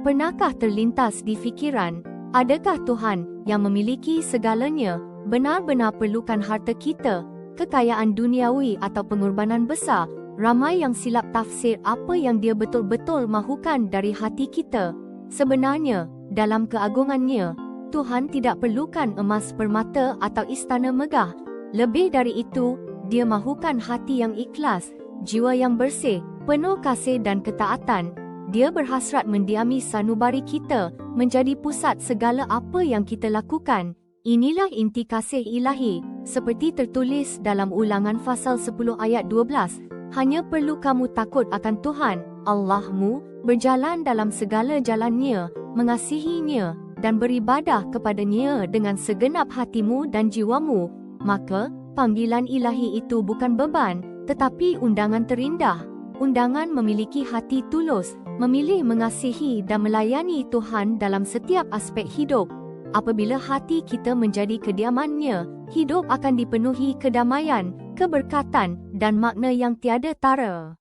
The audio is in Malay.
Pernahkah terlintas di fikiran, adakah Tuhan yang memiliki segalanya benar-benar perlukan harta kita, kekayaan duniawi atau pengorbanan besar? Ramai yang silap tafsir apa yang Dia betul-betul mahukan dari hati kita. Sebenarnya, dalam keagungannya, Tuhan tidak perlukan emas permata atau istana megah. Lebih dari itu, Dia mahukan hati yang ikhlas, jiwa yang bersih, penuh kasih dan ketaatan. Dia berhasrat mendiami sanubari kita, menjadi pusat segala apa yang kita lakukan. Inilah inti kasih ilahi, seperti tertulis dalam Ulangan pasal 10 ayat 12. Hanya perlu kamu takut akan Tuhan, Allahmu, berjalan dalam segala jalannya, mengasihinya, dan beribadah kepadanya dengan segenap hatimu dan jiwamu. Maka, panggilan ilahi itu bukan beban, tetapi undangan terindah. Undangan memiliki hati tulus, memilih mengasihi dan melayani Tuhan dalam setiap aspek hidup. Apabila hati kita menjadi kediamannya, hidup akan dipenuhi kedamaian, keberkatan, dan makna yang tiada tara.